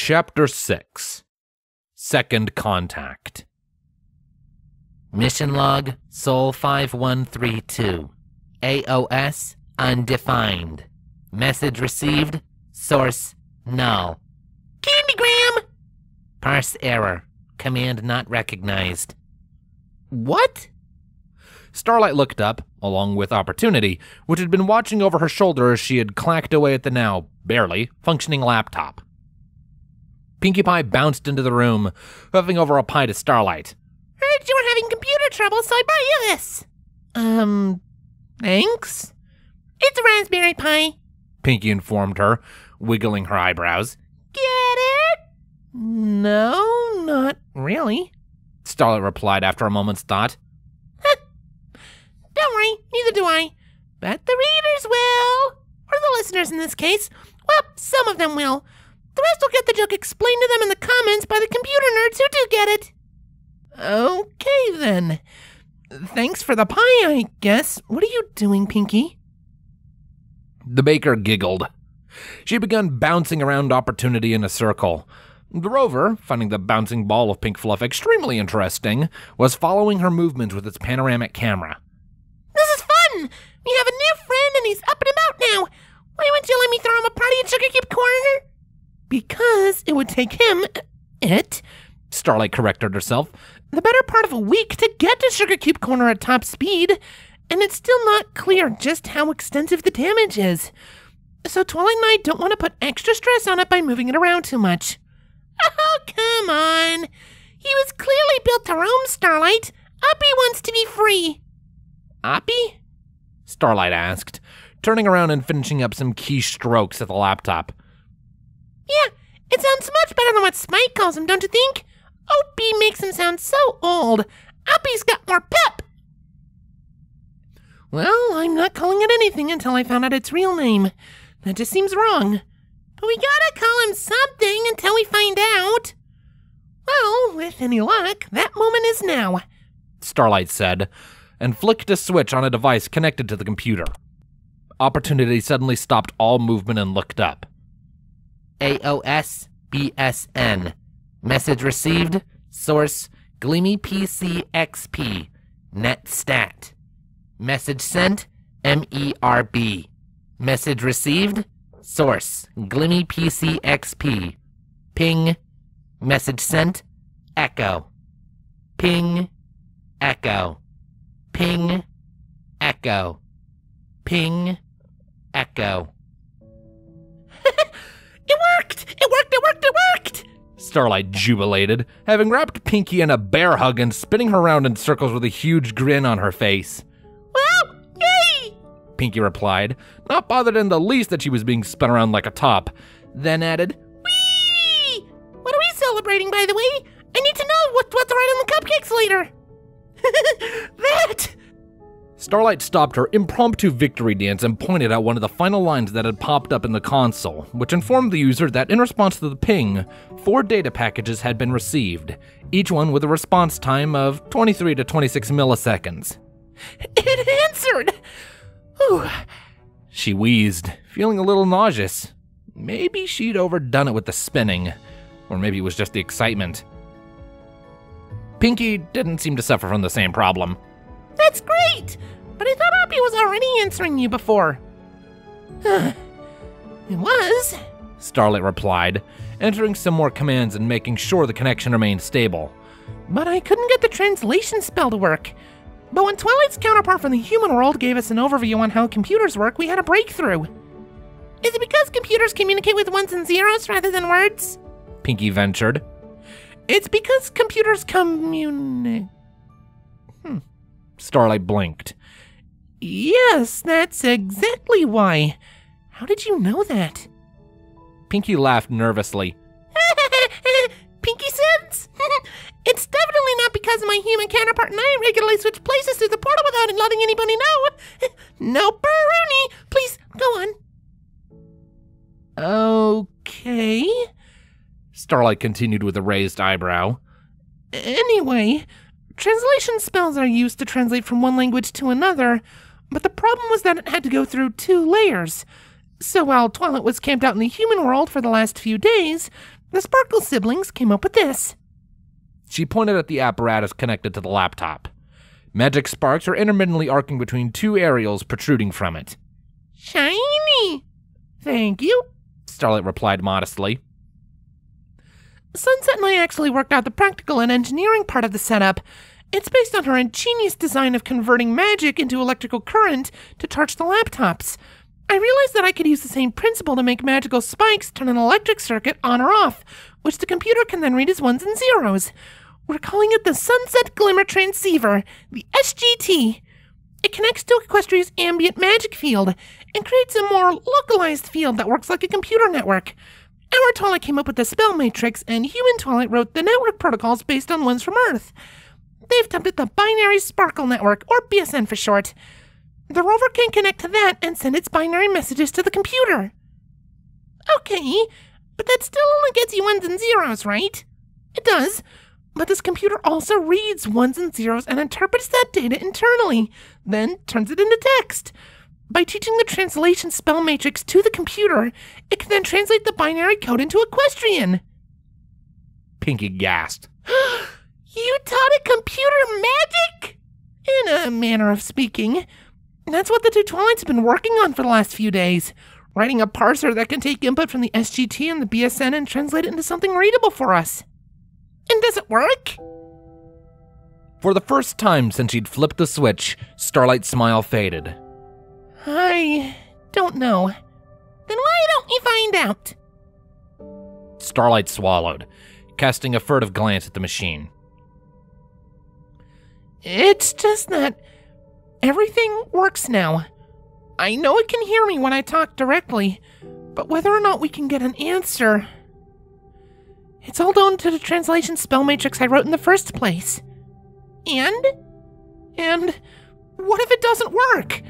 Chapter 6. Second Contact. Mission log, Sol 5132. AOS, undefined. Message received, source, null. Candygram! Parse error. Command not recognized. What? Starlight looked up, along with Opportunity, which had been watching over her shoulder as she had clacked away at the now, barely, functioning laptop. Pinkie Pie bounced into the room, huffing over a pie to Starlight. Heard you were having computer trouble, so I brought you this. Thanks? It's a Raspberry Pi. Pinkie informed her, wiggling her eyebrows. Get it? No, not really, Starlight replied after a moment's thought. Don't worry, neither do I. But the readers will. Or the listeners in this case. Well, some of them will. The rest will get the joke explained to them in the comments by the computer nerds who do get it. Okay, then. Thanks for the pie, I guess. What are you doing, Pinkie? The baker giggled. She had begun bouncing around Opportunity in a circle. The rover, finding the bouncing ball of pink fluff extremely interesting, was following her movements with its panoramic camera. This is fun! We have a new friend and he's up and about now. Why wouldn't you let me throw him a party at Sugar Cube Corner? Because it would take him, Starlight corrected herself, the better part of a week to get to Sugar Cube Corner at top speed, and it's still not clear just how extensive the damage is. So Twilight and I don't want to put extra stress on it by moving it around too much. Oh, come on. He was clearly built to roam, Starlight. Uppy wants to be free. Uppy? Starlight asked, turning around and finishing up some key strokes at the laptop. Yeah, it sounds much better than what Spike calls him, don't you think? Opie makes him sound so old. Uppy's got more pep. Well, I'm not calling it anything until I found out its real name. That just seems wrong. But we gotta call him something until we find out. Well, with any luck, that moment is now, Starlight said, and flicked a switch on a device connected to the computer. Opportunity suddenly stopped all movement and looked up. AOS, BSN. Message received, source, Gleamy PC XP. Net stat. Message sent, MERB. Message received, source, Gleamy PC XP. Ping. Message sent, echo. Ping, echo. Ping, echo. Ping, echo. It worked! It worked! It worked! It worked! Starlight jubilated, having wrapped Pinkie in a bear hug and spinning her around in circles with a huge grin on her face. Wow! Yay! Pinkie replied, not bothered in the least that she was being spun around like a top, then added, Whee! What are we celebrating, by the way? I need to know what's right on the cupcakes later. That! Starlight stopped her impromptu victory dance and pointed out one of the final lines that had popped up in the console, which informed the user that in response to the ping, 4 data packages had been received, each one with a response time of 23 to 26 milliseconds. It answered! Whew. She wheezed, feeling a little nauseous. Maybe she'd overdone it with the spinning, or maybe it was just the excitement. Pinkie didn't seem to suffer from the same problem. That's great! But I thought Uppy was already answering you before. It was, Starlight replied, entering some more commands and making sure the connection remained stable. But I couldn't get the translation spell to work. But when Twilight's counterpart from the human world gave us an overview on how computers work, we had a breakthrough. Is it because computers communicate with ones and zeros rather than words? Pinkie ventured. It's because computers communicate. Starlight blinked. Yes, that's exactly why. How did you know that? Pinkie laughed nervously. Pinky sense? It's definitely not because my human counterpart and I regularly switch places through the portal without letting anybody know. No Baroni. Please, go on. Okay. Starlight continued with a raised eyebrow. Anyway, translation spells are used to translate from one language to another, but the problem was that it had to go through 2 layers. So while Twilight was camped out in the human world for the last few days, The Sparkle siblings came up with this. She pointed at the apparatus connected to the laptop. Magic sparks are intermittently arcing between two aerials protruding from it. Shiny! Thank you, Starlight replied modestly. Sunset and I actually worked out the practical and engineering part of the setup. It's based on her ingenious design of converting magic into electrical current to charge the laptops. I realized that I could use the same principle to make magical spikes turn an electric circuit on or off, which the computer can then read as ones and zeros. We're calling it the Sunset Glimmer Transceiver, the SGT. It connects to Equestria's ambient magic field and creates a more localized field that works like a computer network. Our Twilight came up with the spell matrix, and Human Twilight wrote the network protocols based on ones from Earth. They've dubbed it the Binary Sparkle Network, or BSN for short. The rover can connect to that and send its binary messages to the computer. Okay, but that still only gets you ones and zeros, right? It does, but this computer also reads ones and zeros and interprets that data internally, then turns it into text. By teaching the translation spell matrix to the computer, it can then translate the binary code into Equestrian. Pinky gasped. You taught it computer magic? In a manner of speaking. That's what the two Twilights have been working on for the last few days. Writing a parser that can take input from the SGT and the BSN and translate it into something readable for us. And does it work? For the first time since she'd flipped the switch, Starlight's smile faded. I don't know. Then why don't you find out? Starlight swallowed, casting a furtive glance at the machine. It's just that everything works now. I know it can hear me when I talk directly, but whether or not we can get an answer, it's all down to the translation spell matrix I wrote in the first place. And what if it doesn't work?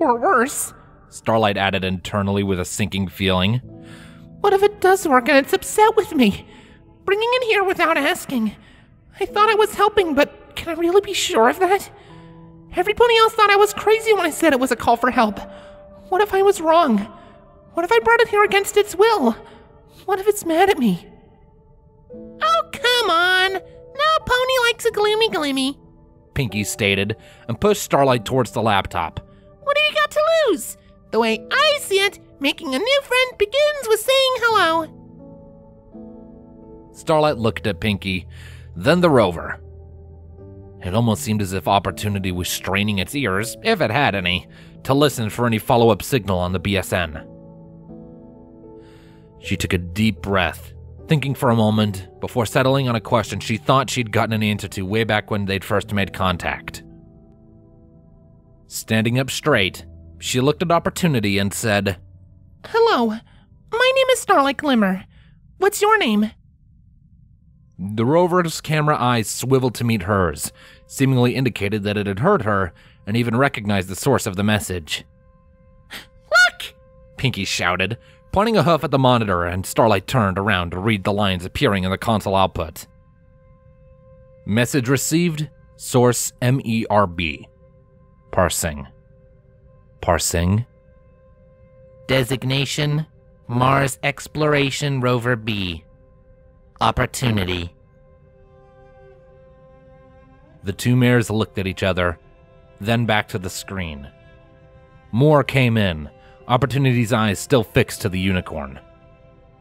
Or worse, Starlight added internally with a sinking feeling. What if it does work and it's upset with me? Bringing it here without asking. I thought I was helping, but can I really be sure of that? Everybody else thought I was crazy when I said it was a call for help. What if I was wrong? What if I brought it here against its will? What if it's mad at me? Oh, come on! No pony likes a gloomy glimmy, Pinky stated, and pushed Starlight towards the laptop. What have you got to lose? The way I see it, making a new friend begins with saying hello. Starlight looked at Pinky, then the rover. It almost seemed as if Opportunity was straining its ears, if it had any, to listen for any follow-up signal on the BSN. She took a deep breath, thinking for a moment, before settling on a question she thought she'd gotten an answer to way back when they'd first made contact. Standing up straight, she looked at Opportunity and said, Hello, my name is Starlight Glimmer. What's your name? The rover's camera eyes swiveled to meet hers, seemingly indicated that it had heard her and even recognized the source of the message. Look! Pinky shouted, pointing a hoof at the monitor, and Starlight turned around to read the lines appearing in the console output. Message received, source MERB. Parsing. Parsing. Designation, Mars Exploration Rover B. Opportunity. The two mares looked at each other, then back to the screen. More came in, Opportunity's eyes still fixed to the unicorn.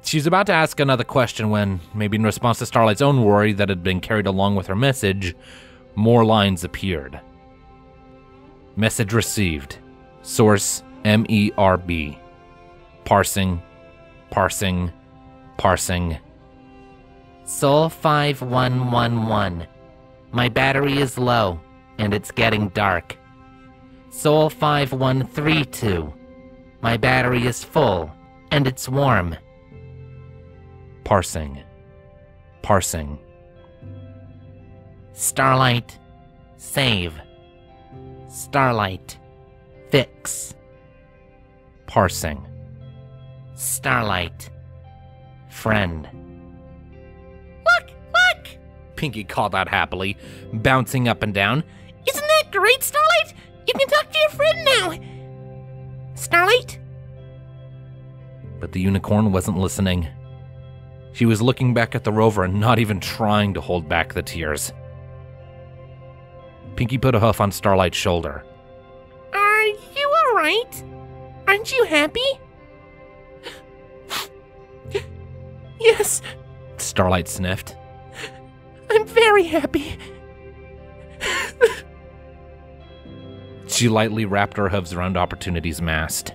She's about to ask another question when, maybe in response to Starlight's own worry that had been carried along with her message, more lines appeared. Message received. Source MERB. Parsing. Parsing. Parsing. Sol 5111. My battery is low, and it's getting dark. Sol 5132. My battery is full, and it's warm. Parsing. Parsing. Starlight. Save. Starlight. Fix. Parsing. Starlight. Friend. Look! Pinky called out happily, bouncing up and down. Isn't that great, Starlight? You can talk to your friend now. Starlight? But the unicorn wasn't listening. She was looking back at the rover and not even trying to hold back the tears. Pinky put a hoof on Starlight's shoulder. Are you alright? Aren't you happy? Yes, Starlight sniffed. I'm very happy. She lightly wrapped her hooves around Opportunity's mast.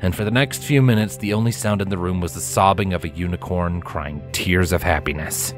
And for the next few minutes, the only sound in the room was the sobbing of a unicorn crying tears of happiness.